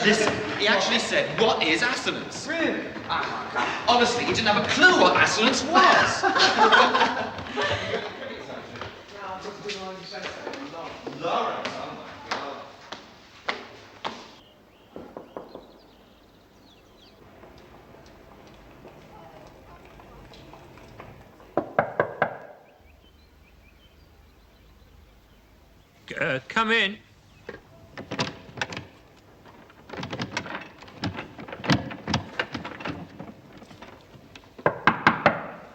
Listen, he actually said, what is assonance? Really? Honestly, he didn't have a clue what assonance was. Lawrence, oh my God. Come in.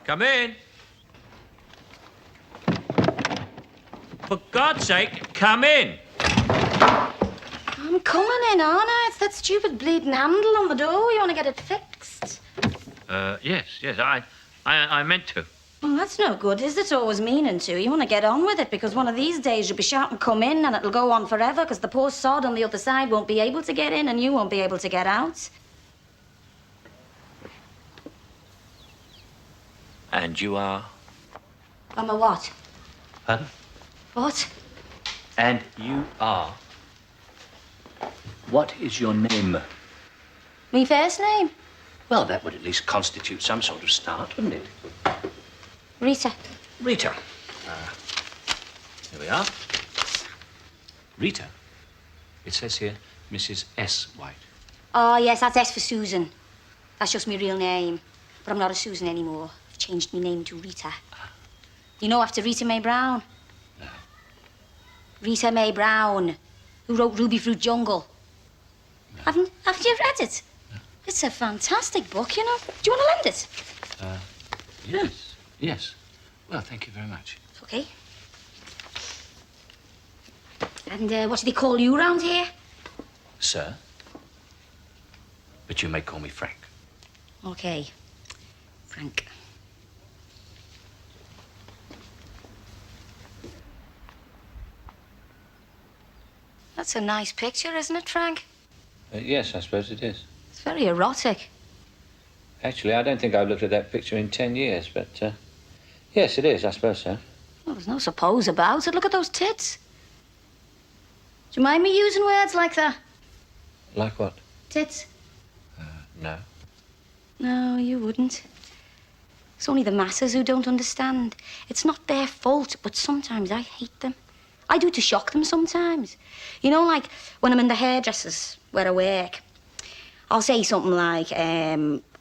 Come in. For God's sake, come in. I'm coming in, aren't I? It's that stupid bleeding handle on the door. You want to get it fixed? Yes, I meant to. Well, that's no good, is it? Always meaning to. You want to get on with it, because one of these days you'll be shouting, come in, and it'll go on forever, because the poor sod on the other side won't be able to get in, and you won't be able to get out. And you are? I'm a what? Pardon? What? And you are? What is your name? Me first name? Well, that would at least constitute some sort of start, wouldn't it? Rita. Rita. Here we are. Rita. It says here, Mrs. S. White. Oh, yes, that's S for Susan. That's just my real name. But I'm not a Susan anymore. I've changed my name to Rita. You know, after Rita Mae Brown? No. Rita Mae Brown, who wrote Ruby Fruit Jungle. No. Haven't you read it? No. It's a fantastic book, you know. Do you want to lend it? Yes. Yes. Well, thank you very much. Okay. And what do they call you round here? Sir. But you may call me Frank. Okay. Frank. That's a nice picture, isn't it, Frank? Yes, I suppose it is. It's very erotic. Actually, I don't think I've looked at that picture in 10 years, but, yes, it is, I suppose so. Well, there's no suppose about it. Look at those tits. Do you mind me using words like that? Like what? Tits? No. No, you wouldn't. It's only the masses who don't understand. It's not their fault, but sometimes I hate them. I do to shock them sometimes. You know, like when I'm in the hairdressers where I work, I'll say something like,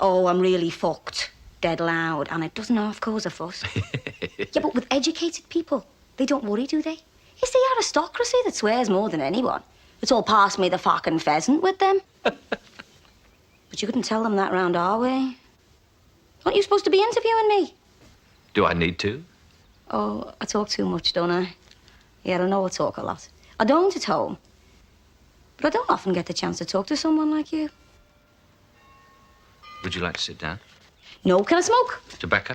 oh, I'm really fucked, dead loud, and it doesn't half cause a fuss. Yeah, but with educated people, they don't worry, do they? It's the aristocracy that swears more than anyone. It's all pass me the fucking pheasant with them. But you couldn't tell them that round our way. Aren't you supposed to be interviewing me? Do I need to? Oh, I talk too much, don't I? Yeah, I know I talk a lot. I don't at home. But I don't often get the chance to talk to someone like you. Would you like to sit down? No, can I smoke? Tobacco?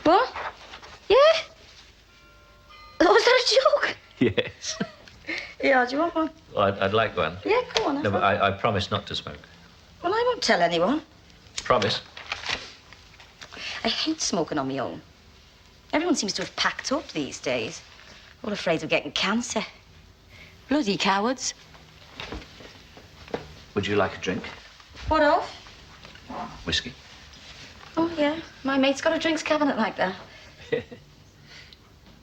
What? Yeah? Oh, was that a joke? Yes. Yeah, do you want one? Well, I'd like one. Yeah, go on. No, but I promise not to smoke. Well, I won't tell anyone. Promise? I hate smoking on my own. Everyone seems to have packed up these days. All afraid of getting cancer. Bloody cowards. Would you like a drink? What of? Whiskey? Oh, yeah. My mate's got a drinks cabinet like that.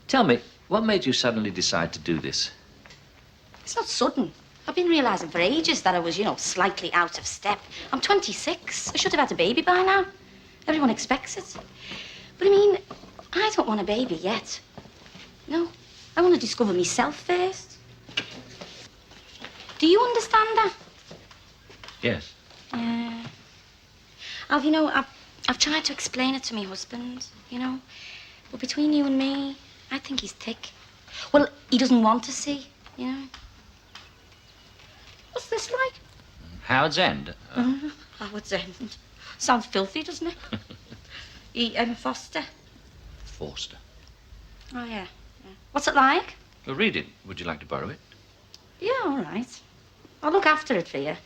Tell me, what made you suddenly decide to do this? It's not sudden. I've been realising for ages that I was, you know, slightly out of step. I'm 26. I should have had a baby by now. Everyone expects it. But I mean, I don't want a baby yet. No. I want to discover myself first. Do you understand that? Yes. Yeah. I've tried to explain it to my husband, you know. But between you and me, I think he's thick. Well, he doesn't want to see, you know. What's this like? Howard's End? Howard's End. Sounds filthy, doesn't it? Foster. Forster. Oh, yeah. What's it like? Well, read it. Would you like to borrow it? Yeah, all right. I'll look after it for you.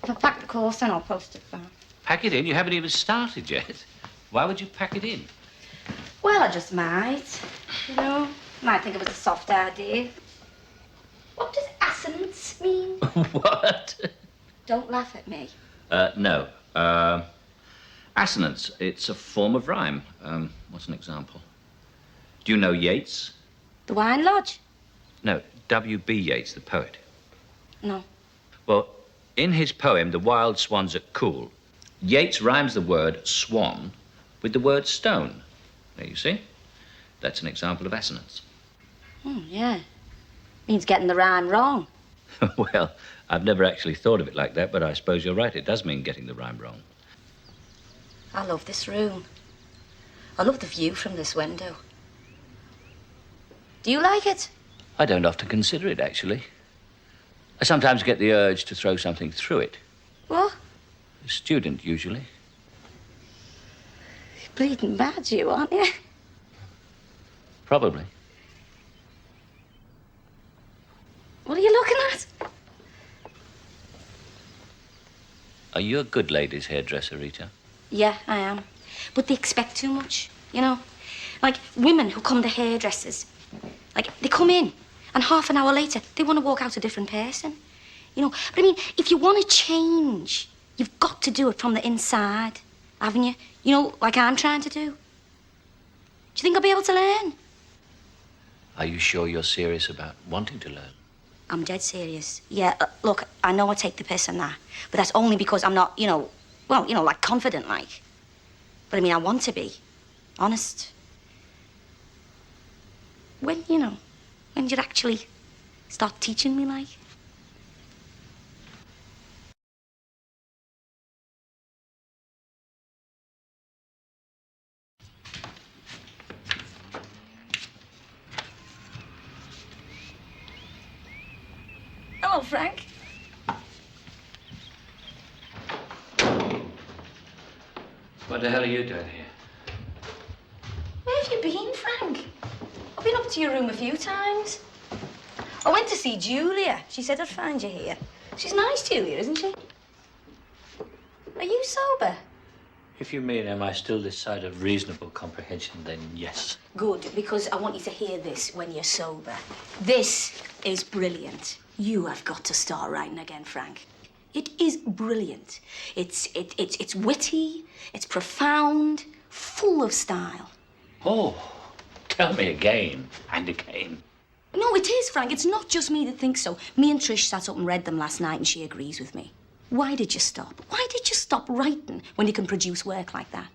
If I pack the course, then I'll post it back. Pack it in? You haven't even started yet. Why would you pack it in? Well, I just might. You know, might think it was a soft idea. What does assonance mean? What? Don't laugh at me. No. Assonance. It's a form of rhyme. What's an example? Do you know Yeats? The Wine Lodge? No, W.B. Yeats, the poet. No. Well, in his poem, The Wild Swans at Cool, Yeats rhymes the word swan with the word stone. There you see. That's an example of assonance. Oh, yeah. Means getting the rhyme wrong. Well, I've never actually thought of it like that, but I suppose you're right. It does mean getting the rhyme wrong. I love this room. I love the view from this window. Do you like it? I don't often consider it, actually. I sometimes get the urge to throw something through it. What? A student, usually. You're bleeding bad, you, aren't you? Probably. What are you looking at? Are you a good lady's hairdresser, Rita? Yeah, I am. But they expect too much, you know? Like, women who come to hairdressers, like, they come in, and half an hour later, they want to walk out a different person. You know, but I mean, if you want to change, you've got to do it from the inside, haven't you? You know, like I'm trying to do. Do you think I'll be able to learn? Are you sure you're serious about wanting to learn? I'm dead serious. Yeah, look, I know I take the piss and that, but that's only because I'm not, like confident, like. But I mean, I want to be. Honest. When you'd actually start teaching me, like. Hello, Frank. What the hell are you doing here? Where have you been, Frank? I've been up to your room a few times. I went to see Julia. She said I'd find you here. She's nice, Julia, isn't she? Are you sober? If you mean, am I still this side of reasonable comprehension, then yes. Good, because I want you to hear this when you're sober. This is brilliant. You have got to start writing again, Frank. It is brilliant. It's witty, it's profound, full of style. Oh, tell me again and again. No, it is, Frank. It's not just me that thinks so. Me and Trish sat up and read them last night, and she agrees with me. Why did you stop? Why did you stop writing when you can produce work like that?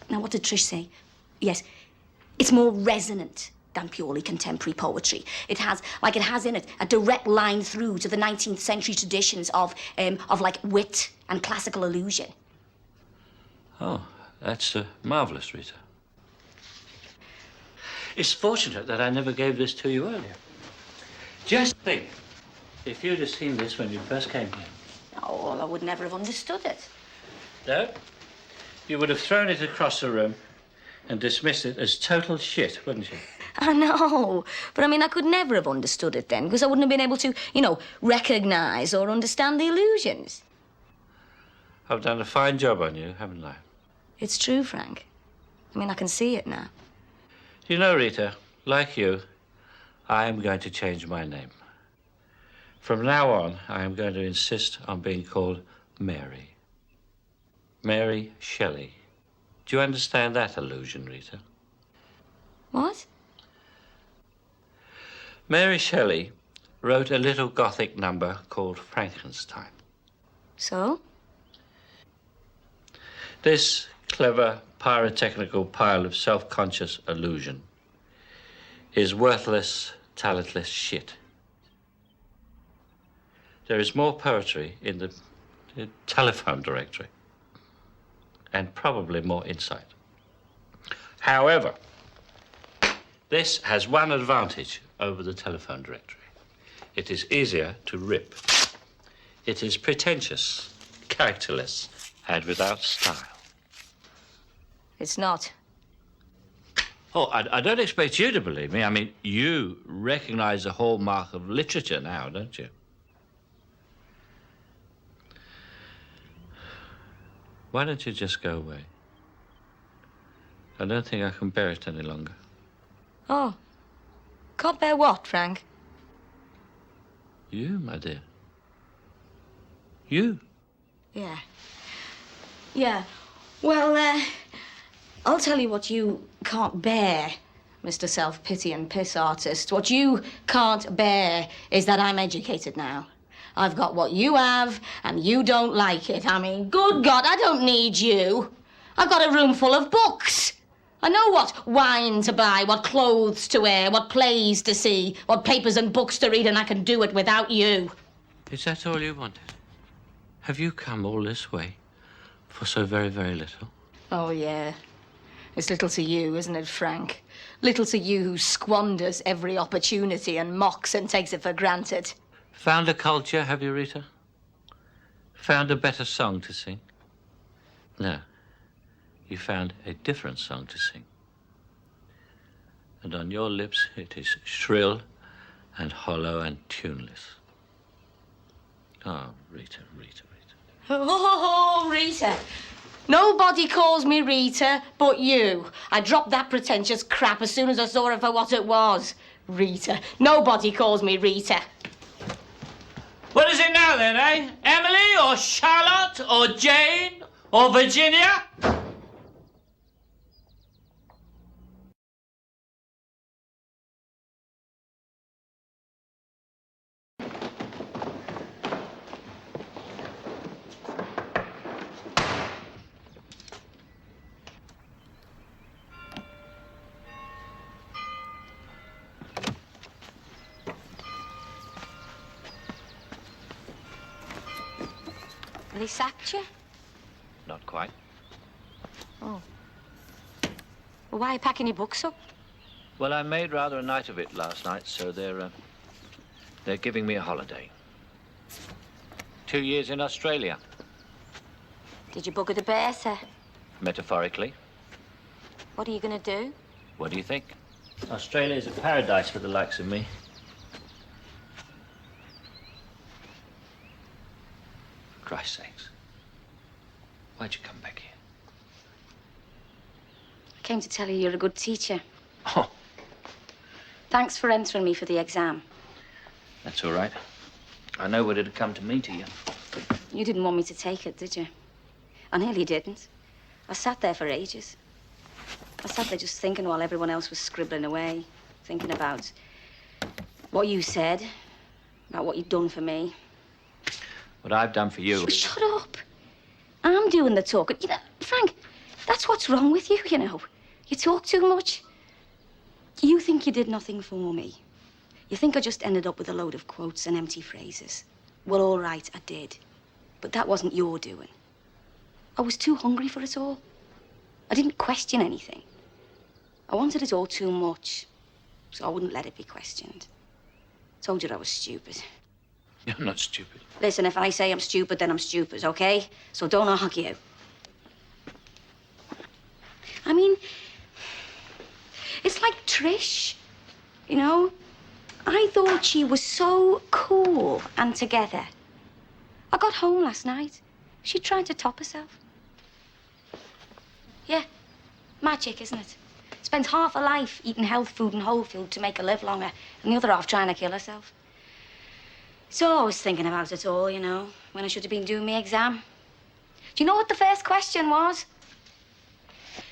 Now, what did Trish say? Yes, it's more resonant than purely contemporary poetry. It has in it a direct line through to the 19th century traditions of like wit and classical allusion. Oh, that's marvelous, Rita. It's fortunate that I never gave this to you earlier. Just think, if you'd have seen this when you first came here. Oh, well, I would never have understood it. No? You would have thrown it across the room and dismissed it as total shit, wouldn't you? I know, but I mean, I could never have understood it then, because I wouldn't have been able to, recognise or understand the illusions. I've done a fine job on you, haven't I? It's true, Frank. I mean, I can see it now. You know, Rita, like you, I am going to change my name. From now on, I am going to insist on being called Mary. Mary Shelley. Do you understand that allusion, Rita? What? Mary Shelley wrote a little Gothic number called Frankenstein. So? This clever, pyrotechnical pile of self-conscious illusion is worthless, talentless shit. There is more poetry in the telephone directory, and probably more insight. However, this has one advantage over the telephone directory. It is easier to rip. It is pretentious, characterless, and without style. It's not. Oh, I don't expect you to believe me. I mean, you recognize the hallmark of literature now, don't you? Why don't you just go away? I don't think I can bear it any longer. Oh. Can't bear what, Frank? You, my dear. You? Yeah. Yeah. Well, I'll tell you what you can't bear, Mr. Self-Pity and Piss Artist. What you can't bear is that I'm educated now. I've got what you have, and you don't like it. I mean, good God, I don't need you. I've got a room full of books. I know what wine to buy, what clothes to wear, what plays to see, what papers and books to read, and I can do it without you. Is that all you wanted? Have you come all this way for so very, very little? Oh, yeah. It's little to you, isn't it, Frank? Little to you who squanders every opportunity and mocks and takes it for granted. Found a culture, have you, Rita? Found a better song to sing? No. You found a different song to sing. And on your lips it is shrill and hollow and tuneless. Oh, Rita, Rita, Rita. Oh, Rita. Nobody calls me Rita but you. I dropped that pretentious crap as soon as I saw her for what it was. Rita. Nobody calls me Rita. What is it now then, eh? Emily or Charlotte or Jane or Virginia? They sacked you? Not quite. Oh. Well, why are you packing your books up? Well, I made rather a night of it last night, so they're giving me a holiday. 2 years in Australia, Did you bugger the bear, sir? metaphorically. What are you going to do? What do you think? Australia is a paradise for the likes of me. For Christ's sakes. Why'd you come back here? I came to tell you you're a good teacher. Oh, Thanks for entering me for the exam. that's all right. I know what it'd come to mean to you. You didn't want me to take it, did you? I nearly didn't. I sat there for ages. I sat there just thinking while everyone else was scribbling away, thinking about what you said, about what you'd done for me. What I've done for you. Shut up. I'm doing the talking. You know, Frank, that's what's wrong with you, you know. You talk too much. You think you did nothing for me. You think I just ended up with a load of quotes and empty phrases. Well, all right, I did. But that wasn't your doing. I was too hungry for it all. I didn't question anything. I wanted it all too much, so I wouldn't let it be questioned. Told you I was stupid. You're not stupid. Listen, if I say I'm stupid, then I'm stupid, okay? So don't argue. I mean, it's like Trish, you know? I thought she was so cool and together. I got home last night. She tried to top herself. Yeah, magic, isn't it? Spent half her life eating health food and whole food to make her live longer, and the other half trying to kill herself. So I was thinking about it all, you know, when I should have been doing my exam. Do you know what the first question was?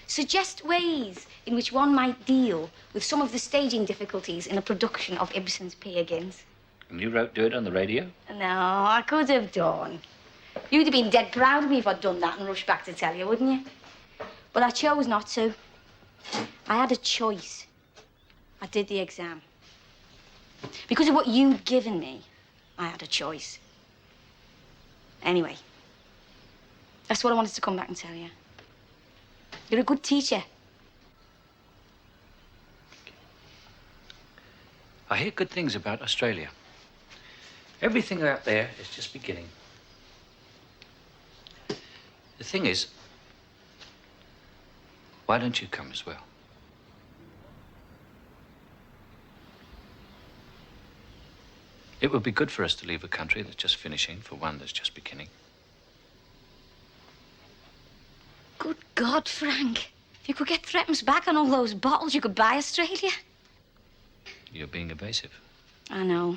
Suggest ways in which one might deal with some of the staging difficulties in a production of Ibsen's Peer Gynt. And you wrote Do It on the radio? No, I could have done. You'd have been dead proud of me if I'd done that and rushed back to tell you, wouldn't you? But I chose not to. I had a choice. I did the exam. Because of what you'd given me, I had a choice. Anyway, that's what I wanted to come back and tell you. You're a good teacher. I hear good things about Australia. Everything out there is just beginning. The thing is, why don't you come as well? It would be good for us to leave a country that's just finishing for one that's just beginning. Good God, Frank. If you could get threepence back on all those bottles, you could buy Australia. You're being evasive. I know.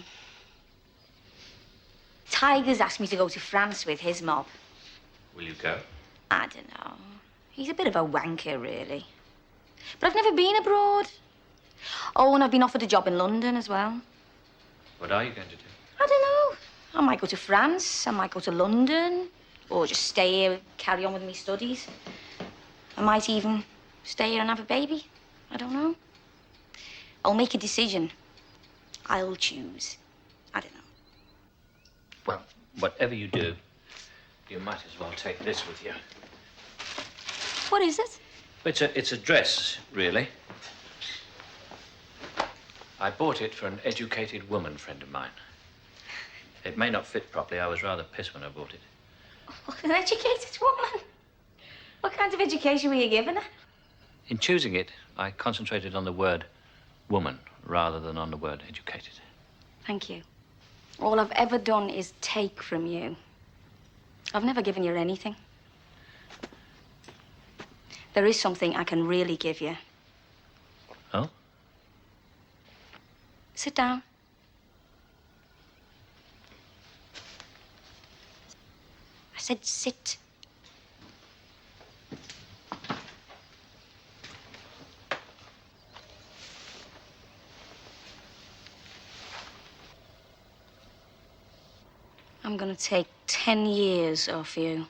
Tiger's asked me to go to France with his mob. Will you go? I don't know. He's a bit of a wanker, really. But I've never been abroad. Oh, and I've been offered a job in London as well. What are you going to do? I don't know. I might go to France, I might go to London, or just stay here, carry on with my studies. I might even stay here and have a baby. I don't know. I'll make a decision. I'll choose. I don't know. Well, whatever you do, you might as well take this with you. What is it? It's a dress, really. I bought it for an educated woman friend of mine. It may not fit properly. I was rather pissed when I bought it. Oh, an educated woman? What kind of education were you giving her? In choosing it, I concentrated on the word woman rather than on the word educated. Thank you. All I've ever done is take from you. I've never given you anything. There is something I can really give you. Oh? Sit down. I said sit. I'm gonna take 10 years off you.